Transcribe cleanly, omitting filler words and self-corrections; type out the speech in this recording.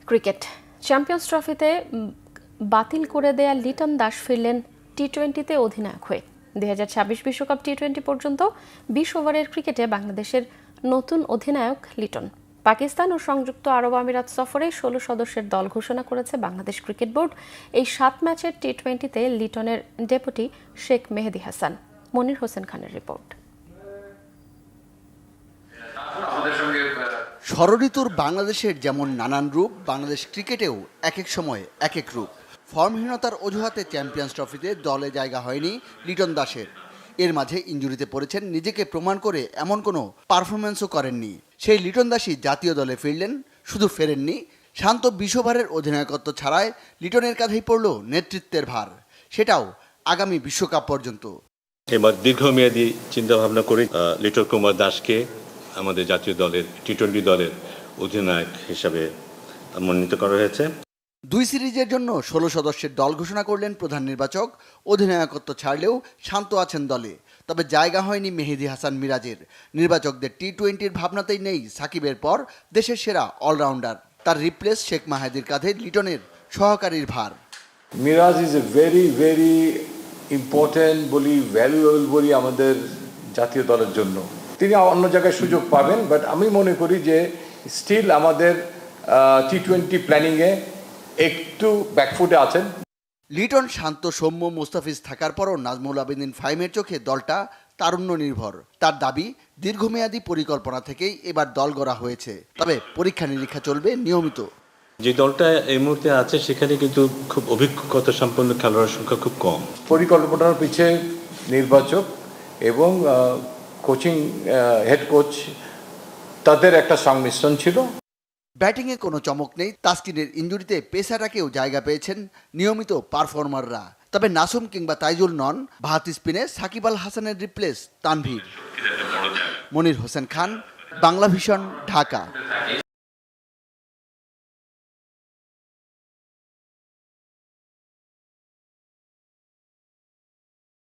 Cricket champions ট্রফিতে বাতিল করে দেয়া লিটন দাস ফিরলেন টি-20তে অধিনায়ক হয়ে। 2026 বিশ্বকাপ টি-20 পর্যন্ত 20 ওভারের ক্রিকেটে বাংলাদেশের নতুন অধিনায়ক লিটন। পাকিস্তান ও সংযুক্ত আরব আমিরাত সফরে 16 সদস্যের দল ঘোষণা করেছে বাংলাদেশ ক্রিকেট বোর্ড। এই 7 ম্যাচের টি-20তে লিটনের ডেপুটি শেখ মেহেদী হাসান। মনির হোসেন খানের রিপোর্ট। ষড়ঋতুর বাংলাদেশের যেমন নানান রূপ, বাংলাদেশ ক্রিকেটেও এক এক সময় এক এক রূপ। ফর্মহীনতার অজুহাতে চ্যাম্পিয়ন্স ট্রফিতে দলে জায়গা হয়নি লিটন দাসের। এর মাঝে ইনজুরিতে পড়েছেন, নিজেকে প্রমাণ করে এমন কোনো পারফরমেন্সও করেননি। সেই লিটন দাসই জাতীয় দলে ফিরলেন, শুধু ফেরেননি, শান্ত 20 ওভারের অধিনায়কত্ব ছাড়ায় লিটনের কাঁধেই পড়ল নেতৃত্বের ভার, সেটাও আগামী বিশ্বকাপ পর্যন্ত। এবার দীর্ঘমেয়াদী চিন্তাভাবনা করে লিটন কুমার দাসকে আমাদের জাতীয় দলের টি-20 দলের অধিনায়ক হিসাবে মনোনীত করা হয়েছে। 2 সিরিজের জন্য 16 সদস্যের দল ঘোষণা করলেন প্রধান নির্বাচক। অধিনায়কত্ব ছাড়লেও শান্ত আছেন দলে, তবে জায়গা হয়নি মেহেদী হাসান মিরাজের। নির্বাচকদের টি-20-র ভাবনাতেই নেই সাকিবের পর দেশের সেরা অলরাউন্ডার। তার রিপ্লেস শেখ মাহেদীর কাঁধে লিটনের সহকারীর ভার। Miraz is a very very important বলি, ভ্যালুয়েবল বলি আমাদের জাতীয় দলের জন্য। তিনি অন্য জায়গায় সুযোগ পাবেন, বাট আমি মনে করি যে স্টিল আমাদের টি-20 প্ল্যানিংয়ে একটু ব্যাকফুটে আছেন। লিটন শান্ত, সৌম্য, মুস্তাফিজ থাকার পরও নাজমুল আবেদিন ফাহিমের চোখে দলটা তারুণ্য নির্ভর। তার দাবি, দীর্ঘমেয়াদী পরিকল্পনা থেকেই এবার দল গড়া হয়েছে, তবে পরীক্ষা নিরীক্ষা চলবে নিয়মিত। যে দলটা এই মুহূর্তে আছে সেখানে কিন্তু খুব অভিজ্ঞতা সম্পন্ন খেলোয়াড়ের সংখ্যা খুব কম। পরিকল্পনার পিছে নির্বাচক এবং কোচিং হেড কোচ তাদের একটা সংমিশ্রণ ছিল। ব্যাটিংয়ে কোনো চমক নেই, তাসকিনের ইনজুরিতে পেসাররাকেও জায়গা পেয়েছেন নিয়মিত পারফর্মাররা। তবে নাসুম কিংবা তাইজুল নন, বাহাতি স্পিনে সাকিব আল হাসানের রিপ্লেস তানভীর। মনির হোসেন খান, বাংলা ভিশন, ঢাকা।